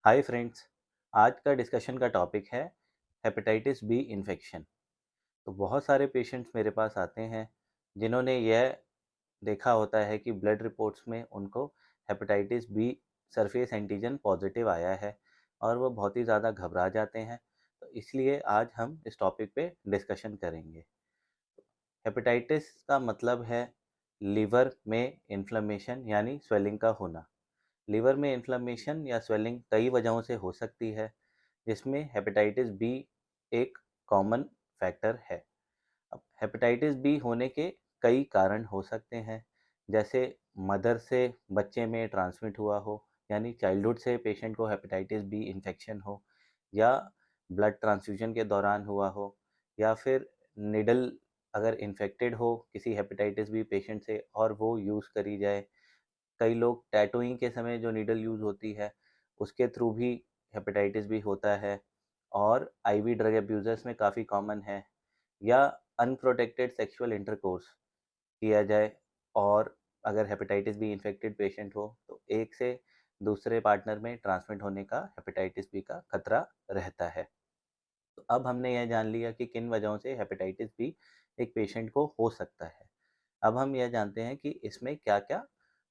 Hi friends. आज का discussion का टॉपिक है हेपेटाइटिस बी इन्फेक्शन। तो बहुत सारे पेशेंट्स मेरे पास आते हैं जिन्होंने यह देखा होता है कि ब्लड रिपोर्ट्स में उनको hepatitis B surface antigen positive आया है और वो बहुत ही ज़्यादा घबरा जाते हैं। तो इसलिए आज हम इस टॉपिक पे डिस्कशन करेंगे। हेपेटाइटिस का मतलब है लीवर में इन्फ्लेमेशन यानी स्वेलिंग का होना। लीवर में इन्फ्लेमेशन या स्वेलिंग कई वजहों से हो सकती है, जिसमें हेपेटाइटिस बी एक कॉमन फैक्टर है। अब हेपेटाइटिस बी होने के कई कारण हो सकते हैं, जैसे मदर से बच्चे में ट्रांसमिट हुआ हो, यानी चाइल्डहुड से पेशेंट को हेपेटाइटिस बी इन्फेक्शन हो, या ब्लड ट्रांसफ्यूजन के दौरान हुआ हो, या फिर निडल अगर इन्फेक्टेड हो किसी हेपेटाइटिस बी पेशेंट से और वो यूज़ करी जाए। कई लोग टैटूइंग के समय जो नीडल यूज़ होती है उसके थ्रू भी हेपेटाइटिस बी होता है, और आईवी ड्रग अब्यूज़र्स में काफ़ी कॉमन है। या अनप्रोटेक्टेड सेक्सुअल इंटरकोर्स किया जाए और अगर हेपेटाइटिस बी इन्फेक्टेड पेशेंट हो तो एक से दूसरे पार्टनर में ट्रांसमिट होने का हेपेटाइटिस बी का खतरा रहता है। तो अब हमने यह जान लिया कि किन वजहों से हेपेटाइटिस बी एक पेशेंट को हो सकता है। अब हम यह जानते हैं कि इसमें क्या-क्या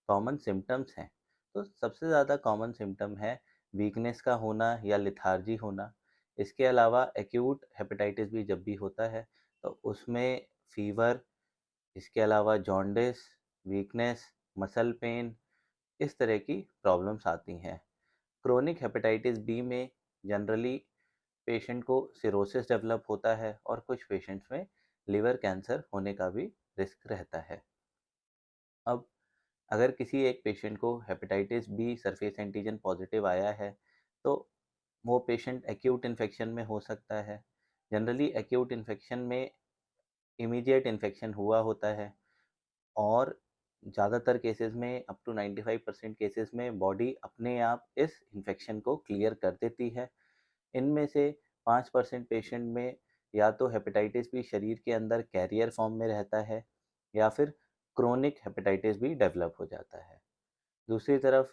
कॉमन सिम्पटम्स हैं। तो सबसे ज़्यादा कॉमन सिम्पटम है वीकनेस का होना या लेथार्जी होना। इसके अलावा एक्यूट हेपेटाइटिस बी जब भी होता है तो उसमें फीवर, इसके अलावा जॉन्डिस, वीकनेस, मसल पेन, इस तरह की प्रॉब्लम्स आती हैं। क्रोनिक हेपेटाइटिस बी में जनरली पेशेंट को सिरोसिस डेवलप होता है और कुछ पेशेंट्स में लिवर कैंसर होने का भी रिस्क रहता है। अब अगर किसी एक पेशेंट को hepatitis B surface antigen positive आया है तो वो पेशेंट एक्यूट इन्फेक्शन में हो सकता है। जनरली एक्यूट इन्फेक्शन में इमीडिएट इन्फेक्शन हुआ होता है, और ज़्यादातर केसेस में अप टू 95% केसेस में बॉडी अपने आप इस इन्फेक्शन को क्लियर कर देती है। इनमें से 5% पेशेंट में या तो हेपेटाइटिस बी शरीर के अंदर कैरियर फॉर्म में रहता है, या फिर क्रोनिक हेपेटाइटिस बी डेवलप हो जाता है। दूसरी तरफ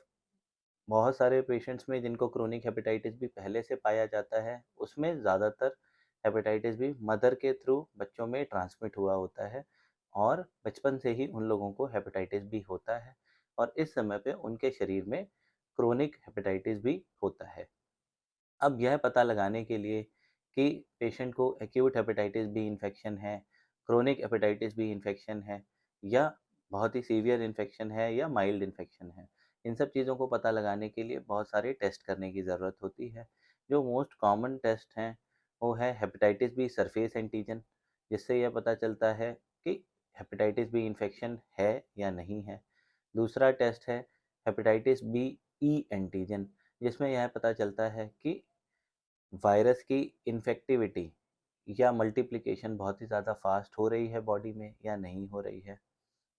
बहुत सारे पेशेंट्स में जिनको क्रोनिक हेपेटाइटिस बी पहले से पाया जाता है, उसमें ज़्यादातर हेपेटाइटिस बी मदर के थ्रू बच्चों में ट्रांसमिट हुआ होता है, और बचपन से ही उन लोगों को हेपेटाइटिस बी होता है और इस समय पे उनके शरीर में क्रोनिक हेपेटाइटिस बी होता है। अब यह पता लगाने के लिए कि पेशेंट को एक्यूट हेपेटाइटिस बी इन्फेक्शन है, क्रोनिक हेपेटाइटिस बी इन्फेक्शन है, या बहुत ही सीवियर इन्फेक्शन है या माइल्ड इन्फेक्शन है, इन सब चीज़ों को पता लगाने के लिए बहुत सारे टेस्ट करने की ज़रूरत होती है। जो मोस्ट कॉमन टेस्ट हैं वो है हेपेटाइटिस बी सरफेस एंटीजन, जिससे यह पता चलता है कि हेपेटाइटिस बी इन्फेक्शन है या नहीं है। दूसरा टेस्ट है हेपेटाइटिस बी ई एंटीजन, जिसमें यह पता चलता है कि वायरस की इन्फेक्टिविटी या मल्टीप्लिकेशन बहुत ही ज़्यादा फास्ट हो रही है बॉडी में या नहीं हो रही है।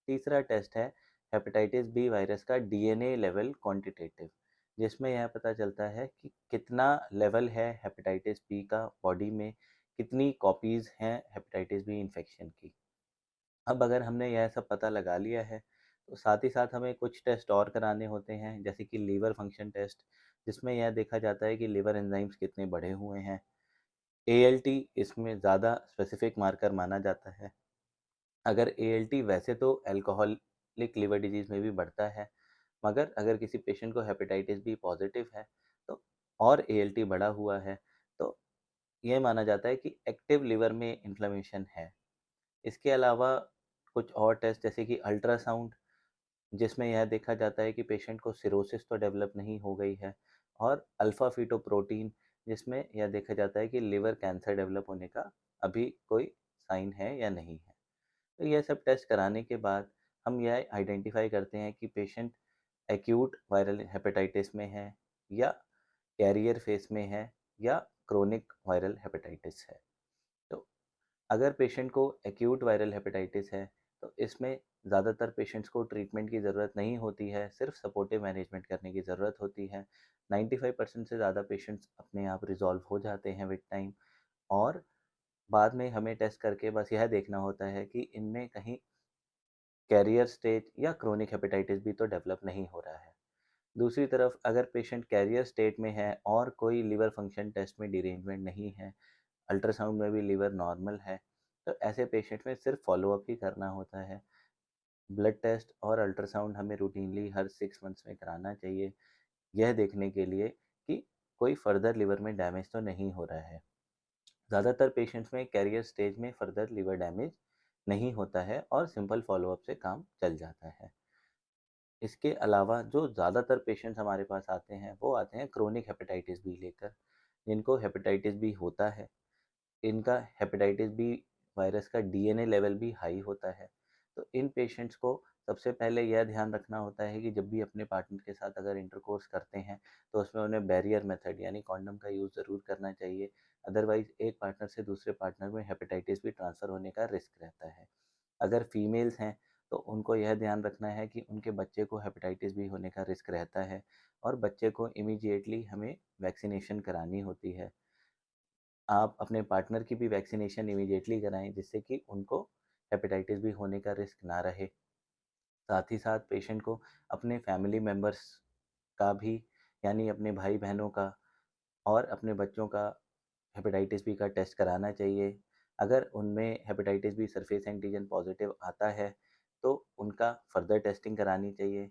तीसरा टेस्ट है हेपेटाइटिस बी वायरस का डीएनए लेवल क्वांटिटेटिव, जिसमें यह पता चलता है कि कितना लेवल है हेपेटाइटिस बी का बॉडी में, कितनी कॉपीज़ हैं हेपेटाइटिस बी इन्फेक्शन की। अब अगर हमने यह सब पता लगा लिया है तो साथ ही साथ हमें कुछ टेस्ट और कराने होते हैं, जैसे कि लीवर फंक्शन टेस्ट, जिसमें यह देखा जाता है कि लिवर एंजाइम्स कितने बढ़े हुए हैं। एएलटी इसमें ज़्यादा स्पेसिफिक मार्कर माना जाता है। अगर एएलटी वैसे तो अल्कोहलिक लिवर डिजीज़ में भी बढ़ता है, मगर अगर किसी पेशेंट को हेपेटाइटिस बी पॉजिटिव है तो और एएलटी बढ़ा हुआ है तो यह माना जाता है कि एक्टिव लिवर में इन्फ्लेमेशन है। इसके अलावा कुछ और टेस्ट जैसे कि अल्ट्रासाउंड, जिसमें यह देखा जाता है कि पेशेंट को सिरोसिस तो डेवलप नहीं हो गई है, और अल्फ़ा फीटोप्रोटीन, जिसमें यह देखा जाता है कि लिवर कैंसर डेवलप होने का अभी कोई साइन है या नहीं है। तो यह सब टेस्ट कराने के बाद हम यह आइडेंटिफाई करते हैं कि पेशेंट एक्यूट वायरल हेपेटाइटिस में है, या कैरियर फेस में है, या क्रोनिक वायरल हेपेटाइटिस है। तो अगर पेशेंट को एक्यूट वायरल हेपेटाइटिस है तो इसमें ज़्यादातर पेशेंट्स को ट्रीटमेंट की ज़रूरत नहीं होती है, सिर्फ सपोर्टिव मैनेजमेंट करने की ज़रूरत होती है। 95% से ज़्यादा पेशेंट्स अपने आप रिजॉल्व हो जाते हैं विद टाइम, और बाद में हमें टेस्ट करके बस यह देखना होता है कि इनमें कहीं कैरियर स्टेज या क्रोनिक हेपेटाइटिस भी तो डेवलप नहीं हो रहा है। दूसरी तरफ अगर पेशेंट कैरियर स्टेट में है और कोई लिवर फंक्शन टेस्ट में डिरेंजमेंट नहीं है, अल्ट्रासाउंड में भी लिवर नॉर्मल है, तो ऐसे पेशेंट में सिर्फ फॉलोअप ही करना होता है। ब्लड टेस्ट और अल्ट्रासाउंड हमें रूटीनली हर 6 मंथ्स में कराना चाहिए, यह देखने के लिए कि कोई फर्दर लिवर में डैमेज तो नहीं हो रहा है। ज़्यादातर पेशेंट्स में कैरियर स्टेज में फर्दर लिवर डैमेज नहीं होता है और सिंपल फॉलोअप से काम चल जाता है। इसके अलावा जो ज़्यादातर पेशेंट्स हमारे पास आते हैं वो आते हैं क्रोनिक हेपेटाइटिस बी लेकर, जिनको हेपेटाइटिस बी होता है। इनका हेपेटाइटिस बी वायरस का डीएनए लेवल भी हाई होता है। तो इन पेशेंट्स को सबसे पहले यह ध्यान रखना होता है कि जब भी अपने पार्टनर के साथ अगर इंटरकोर्स करते हैं तो उसमें उन्हें बैरियर मेथड यानी कॉन्डम का यूज़ ज़रूर करना चाहिए। अदरवाइज एक पार्टनर से दूसरे पार्टनर में हेपेटाइटिस बी ट्रांसफ़र होने का रिस्क रहता है। अगर फीमेल्स हैं तो उनको यह ध्यान रखना है कि उनके बच्चे को हेपेटाइटिस बी होने का रिस्क रहता है और बच्चे को इमीडिएटली हमें वैक्सीनेशन करानी होती है। आप अपने पार्टनर की भी वैक्सीनेशन इमीडिएटली कराएं जिससे कि उनको हेपेटाइटिस बी होने का रिस्क ना रहे। साथ ही साथ पेशेंट को अपने फैमिली मेम्बर्स का भी यानी अपने भाई बहनों का और अपने बच्चों का हेपेटाइटिस बी का टेस्ट कराना चाहिए। अगर उनमें hepatitis B surface antigen positive आता है तो उनका फर्दर टेस्टिंग करानी चाहिए।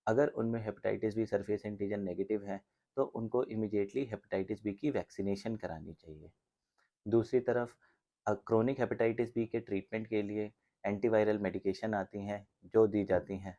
अगर उनमें hepatitis B surface antigen negative है तो उनको इमीडिएटली हेपेटाइटिस बी की वैक्सीनेशन करानी चाहिए। दूसरी तरफ क्रोनिक हेपेटाइटिस बी के ट्रीटमेंट के लिए एंटीवायरल मेडिकेशन आती हैं जो दी जाती हैं।